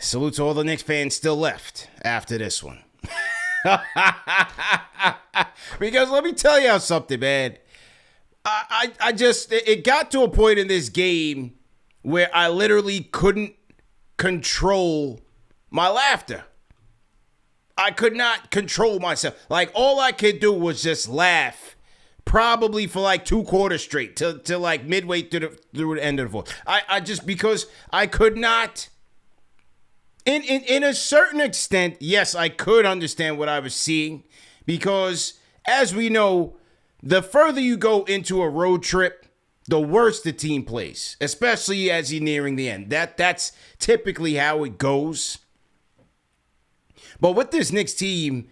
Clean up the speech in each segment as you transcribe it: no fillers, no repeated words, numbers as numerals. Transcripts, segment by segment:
Salute to all the Knicks fans still left after this one. Because let me tell y'all something, man. It got to a point in this game where I literally couldn't control my laughter. I could not control myself. Like, all I could do was just laugh, probably for like 2 quarters straight, till like midway through the end of the fourth. I just, because I could not. In a certain extent, yes, I could understand what I was seeing, because as we know, the further you go into a road trip, the worse the team plays, especially as you're nearing the end. That's typically how it goes. But with this Knicks team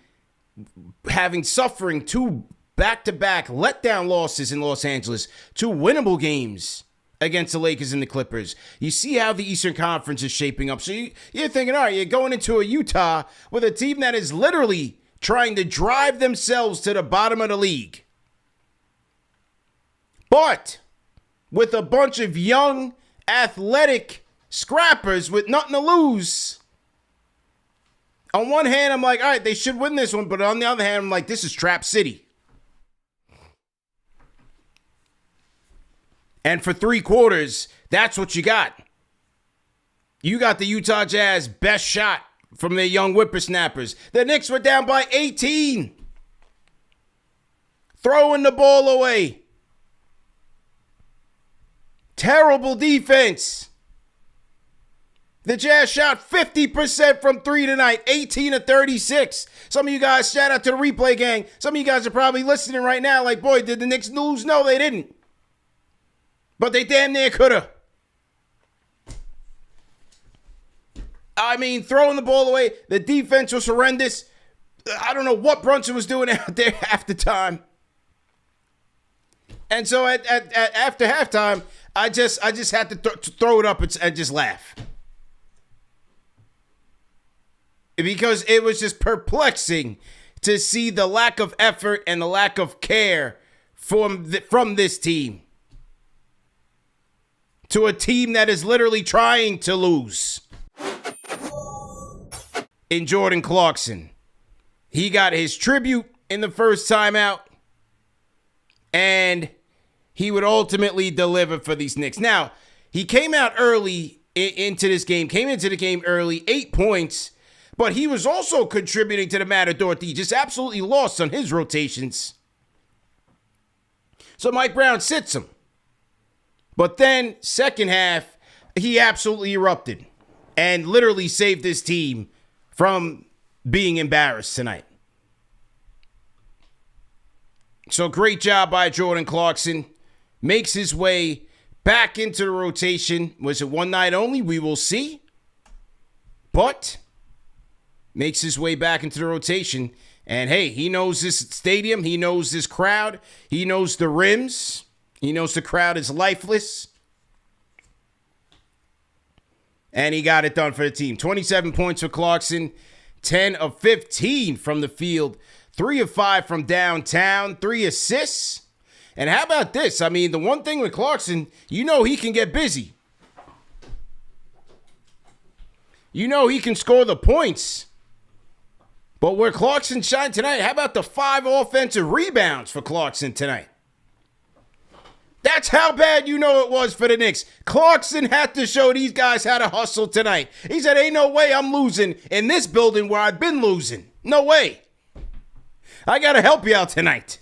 suffering 2 back-to-back letdown losses in Los Angeles, 2 winnable games against the Lakers and the Clippers, you see how the Eastern Conference is shaping up. So you're thinking, all right, you're going into a Utah with a team that is literally trying to drive themselves to the bottom of the league, but with a bunch of young, athletic scrappers with nothing to lose. On one hand, I'm like, all right, they should win this one. But on the other hand, I'm like, this is Trap City. And for 3 quarters, that's what you got. You got the Utah Jazz best shot from their young whippersnappers. The Knicks were down by 18. Throwing the ball away. Terrible defense. The Jazz shot 50% from 3 tonight, 18 of 36. Some of you guys, shout out to the replay gang. Some of you guys are probably listening right now like, boy, did the Knicks lose? No, they didn't. But they damn near could have. I mean, throwing the ball away. The defense was horrendous. I don't know what Brunson was doing out there after time. And so after halftime, I just had to throw it up and just laugh. Because it was just perplexing to see the lack of effort and the lack of care from this team to a team that is literally trying to lose. In Jordan Clarkson, he got his tribute in the first time out, and he would ultimately deliver for these Knicks. Now, he came out early into this game, came into the game early, 8 points, but he was also contributing to the Matador. He just absolutely lost on his rotations. So Mike Brown sits him. But then, second half, he absolutely erupted and literally saved his team from being embarrassed tonight. So great job by Jordan Clarkson. Makes his way back into the rotation. Was it one night only? We will see. But makes his way back into the rotation. And hey, he knows this stadium. He knows this crowd. He knows the rims. He knows the crowd is lifeless. And he got it done for the team. 27 points for Clarkson. 10 of 15 from the field. 3 of 5 from downtown. 3 assists. And how about this? I mean, the one thing with Clarkson, you know he can get busy. You know he can score the points. But where Clarkson shined tonight, how about the 5 offensive rebounds for Clarkson tonight? That's how bad you know it was for the Knicks. Clarkson had to show these guys how to hustle tonight. He said, ain't no way I'm losing in this building where I've been losing. No way. I got to help you out tonight.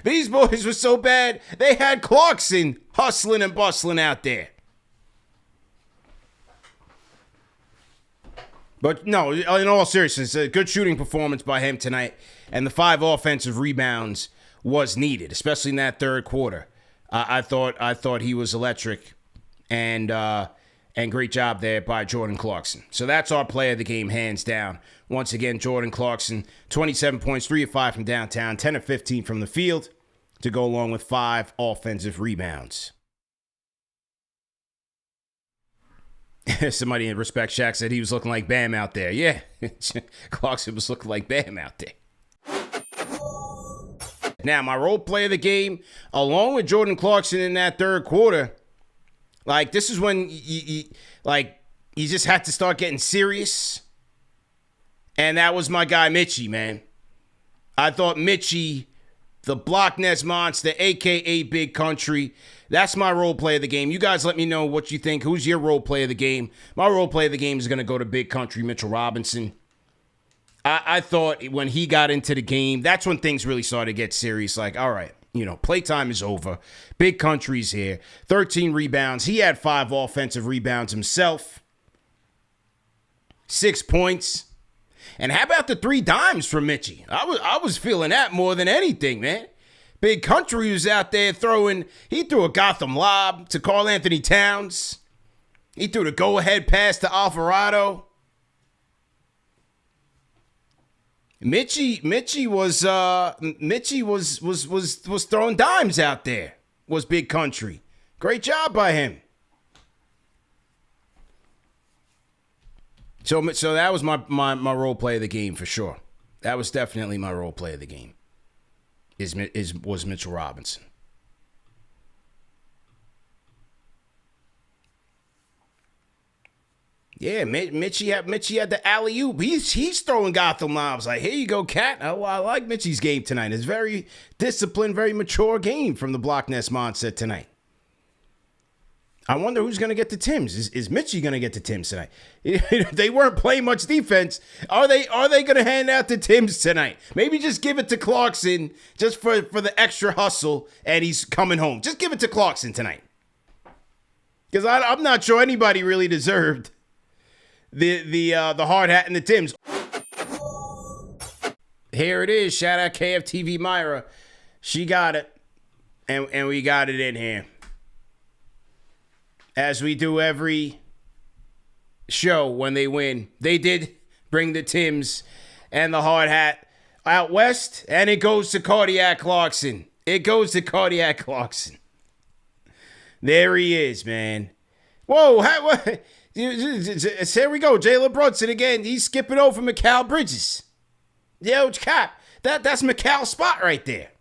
These boys were so bad, they had Clarkson hustling and bustling out there. But no, in all seriousness, a good shooting performance by him tonight. And the 5 offensive rebounds was needed, especially in that third quarter. I thought he was electric, and great job there by Jordan Clarkson. So that's our player of the game, hands down. Once again, Jordan Clarkson, 27 points, 3 of 5 from downtown, 10 of 15 from the field, to go along with 5 offensive rebounds. Somebody in Respect Shack said he was looking like Bam out there. Yeah, Clarkson was looking like Bam out there. Now, my role play of the game, along with Jordan Clarkson in that third quarter, like, this is when, You just had to start getting serious. And that was my guy, Mitchie, man. I thought Mitchie, the Block Nest Monster, a.k.a. Big Country, that's my role play of the game. You guys let me know what you think. Who's your role play of the game? My role play of the game is going to go to Big Country, Mitchell Robinson. I thought when he got into the game, that's when things really started to get serious. Like, all right, playtime is over. Big Country's here. 13 rebounds. He had 5 offensive rebounds himself. 6 points. And how about the 3 dimes from Mitchie? I was feeling that more than anything, man. Big Country was out there he threw a Gotham lob to Karl-Anthony Towns. He threw the go-ahead pass to Alvarado. Mitchie was throwing dimes out there. Was Big Country. Great job by him. So that was my role play of the game for sure. That was definitely my role play of the game. Was Mitchell Robinson. Yeah, Mitchie had the alley-oop. He's throwing Gotham lobs. Like, here you go, Cat. I like Mitchie's game tonight. It's very disciplined, very mature game from the Block Nest Monster tonight. I wonder who's going to get the Tims. Is Mitchie going to get the Tims tonight? They weren't playing much defense. Are they going to hand out the Tims tonight? Maybe just give it to Clarkson just for the extra hustle, and he's coming home. Just give it to Clarkson tonight. Because I'm not sure anybody really deserved the hard hat and the Tims. Here it is. Shout out KFTV Myra. She got it. And we got it in here. As we do every show when they win. They did bring the Tims and the hard hat out west, and it goes to Cardiac Clarkson. It goes to Cardiac Clarkson. There he is, man. Whoa, here we go. Jalen Brunson again. He's skipping over Mikal Bridges. Yo, Cap, that's Mikal's spot right there.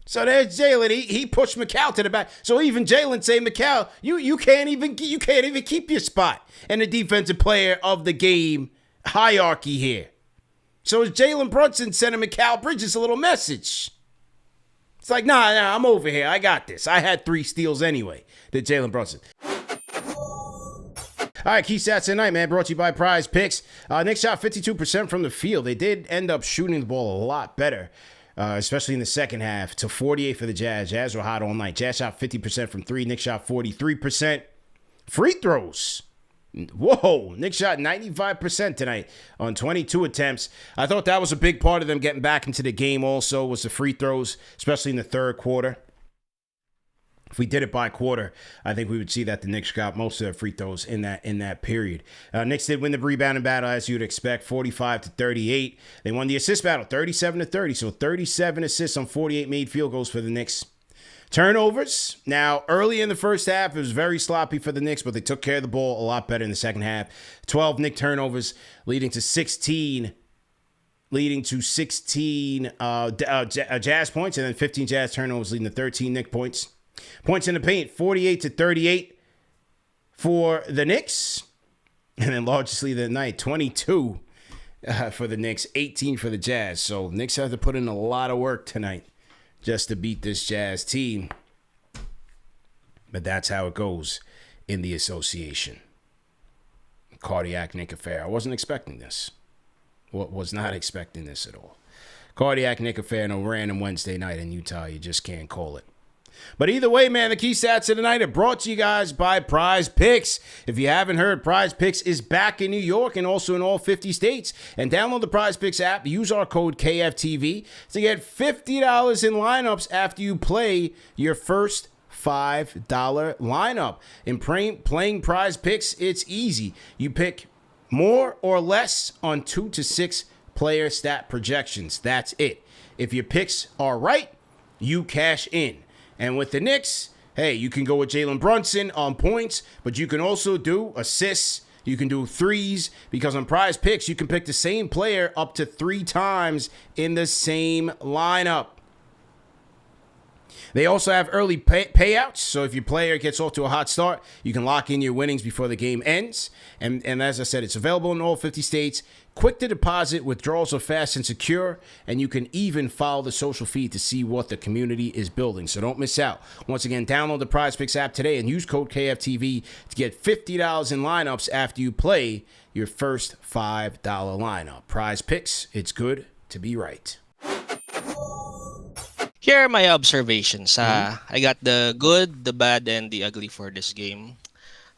So there's Jalen. He pushed Mikal to the back. So even Jalen say, Mikal, you can't even keep your spot in the defensive player of the game hierarchy here. So it's Jalen Brunson sending Mikal Bridges a little message. It's like, nah, I'm over here. I got this. I had 3 steals anyway. Did Jalen Brunson. All right, key stats tonight, man, brought to you by Prize Picks. Knicks shot 52% from the field. They did end up shooting the ball a lot better, especially in the second half, to 48 for the Jazz. Jazz were hot all night. Jazz shot 50% from 3. Knicks shot 43%. Free throws. Whoa, Knicks shot 95% tonight on 22 attempts. I thought that was a big part of them getting back into the game also, was the free throws, especially in the third quarter. If we did it by quarter, I think we would see that the Knicks got most of their free throws in that period. Knicks did win the rebounding battle, as you'd expect, 45-38. They won the assist battle, 37-30. So 37 assists on 48 made field goals for the Knicks. Turnovers. Now, early in the first half, it was very sloppy for the Knicks, but they took care of the ball a lot better in the second half. 12 Knicks turnovers, leading to 16 Jazz points, and then 15 Jazz turnovers, leading to 13 Knicks points. Points in the paint, 48-38 for the Knicks. And then largest lead of the night, 22 for the Knicks, 18 for the Jazz. So Knicks have to put in a lot of work tonight just to beat this Jazz team. But that's how it goes in the association. Cardiac Nick affair. I wasn't expecting this. Was not expecting this at all. Cardiac Nick affair, no random Wednesday night in Utah. You just can't call it. But either way, man, the key stats of the night are brought to you guys by Prize Picks. If you haven't heard, Prize Picks is back in New York and also in all 50 states. And download the Prize Picks app. Use our code KFTV to get $50 in lineups after you play your first $5 lineup. In playing Prize Picks, it's easy. You pick more or less on 2 to 6 player stat projections. That's it. If your picks are right, you cash in. And with the Knicks, hey, you can go with Jalen Brunson on points, but you can also do assists. You can do threes, because on Prize Picks, you can pick the same player up to 3 times in the same lineup. They also have early payouts, so if your player gets off to a hot start, you can lock in your winnings before the game ends. And as I said, it's available in all 50 states. Quick to deposit, withdrawals are fast and secure, and you can even follow the social feed to see what the community is building. So don't miss out. Once again, download the PrizePicks app today and use code KFTV to get $50 in lineups after you play your first $5 lineup. PrizePicks, it's good to be right. Here are my observations. I got the good, the bad, and the ugly for this game.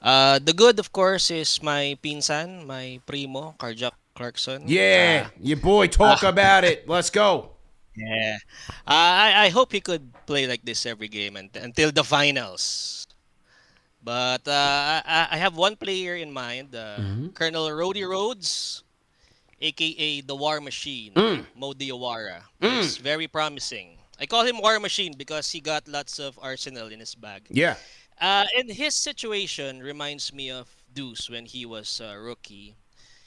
The good, of course, is my pinsan, my primo, Clarkson. Yeah, your boy, talk about it. Let's go. Yeah. I hope he could play like this every game until the finals. But I have one player in mind, Colonel Rody Rhodes, aka the War Machine, Mo Diawara. It's very promising. I call him War Machine because he got lots of arsenal in his bag. Yeah. And his situation reminds me of Deuce when he was a rookie.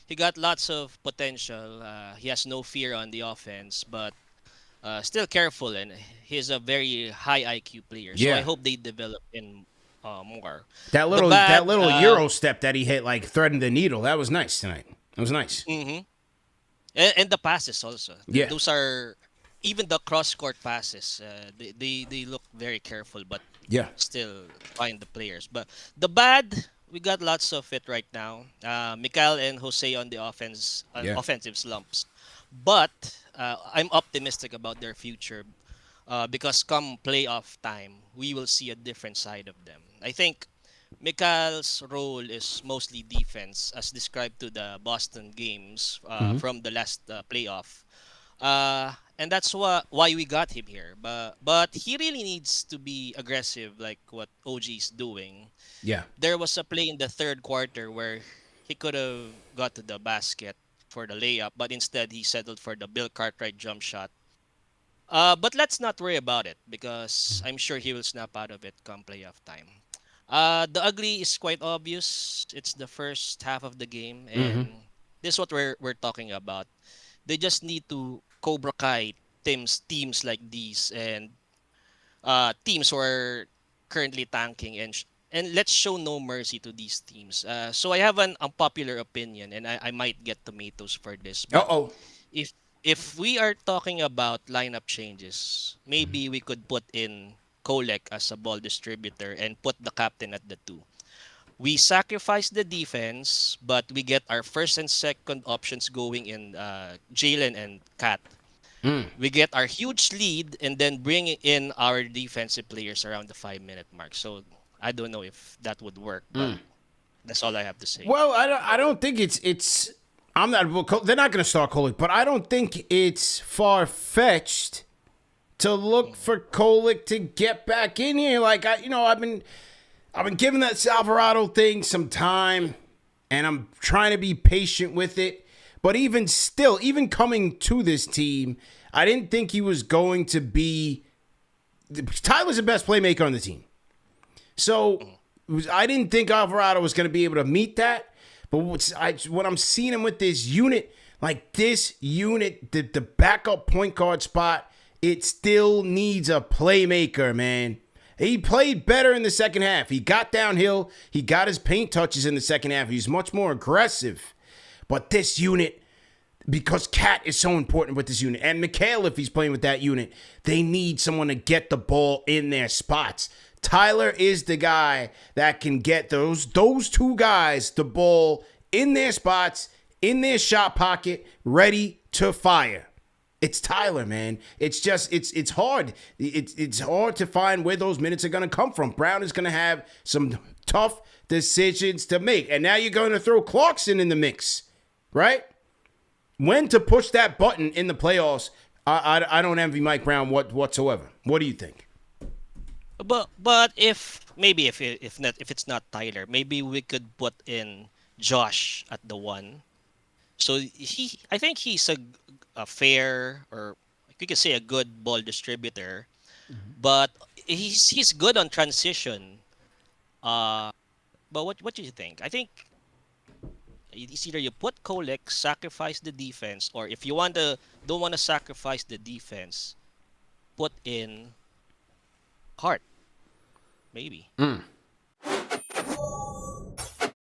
He got lots of potential. He has no fear on the offense, but still careful, and he's a very high IQ player. So I hope they develop in more. That little Euro step that he hit, like threading the needle, that was nice tonight. That was nice. Mm-hmm. And the passes also. Yeah. Those are even the cross-court passes. They look very careful, but still find the players. But the bad, we got lots of it right now. Mikael and Jose on the offensive slumps. But I'm optimistic about their future because come playoff time, we will see a different side of them. I think Mikael's role is mostly defense, as described to the Boston games from the last playoff. And that's why we got him here. But he really needs to be aggressive, like what OG is doing. Yeah. There was a play in the third quarter where he could have got to the basket for the layup, but instead he settled for the Bill Cartwright jump shot. But let's not worry about it because I'm sure he will snap out of it come playoff time. The ugly is quite obvious. It's the first half of the game, and this is what we're talking about. They just need to Cobra Kai teams like these and teams who are currently tanking and let's show no mercy to these teams. So I have an unpopular opinion, and I might get tomatoes for this. But if we are talking about lineup changes, maybe we could put in Kolek as a ball distributor and put the captain at the 2. We sacrifice the defense, but we get our first and second options going in Jalen and Kat. We get our huge lead and then bring in our defensive players around the 5-minute mark. So I don't know if that would work, but that's all I have to say. Well, I don't think it's. I'm not. They're not going to start Kolek, but I don't think it's far fetched to look for Kolek to get back in here. Like I've been giving that Alvarado thing some time, and I'm trying to be patient with it. But even still, even coming to this team, I didn't think he was going to be. Tyler's the best playmaker on the team. So I didn't think Alvarado was going to be able to meet that. But what I'm seeing him with this unit, the backup point guard spot, it still needs a playmaker, man. He played better in the second half. He got downhill. He got his paint touches in the second half. He's much more aggressive. But this unit, because Kat is so important with this unit, and Mikhail, if he's playing with that unit, they need someone to get the ball in their spots. Tyler is the guy that can get those two guys the ball in their spots, in their shot pocket, ready to fire. It's Tyler, man. It's just it's hard. It's hard to find where those minutes are going to come from. Brown is going to have some tough decisions to make, and now you're going to throw Clarkson in the mix, right? When to push that button in the playoffs? I don't envy Mike Brown whatsoever. What do you think? But if it's not Tyler, maybe we could put in Josh at the 1. So I think he's a fair, or we could say a good ball distributor, but he's good on transition. But what do you think? I think it's either you put Kolek, sacrifice the defense, or if you don't want to sacrifice the defense, put in heart, maybe.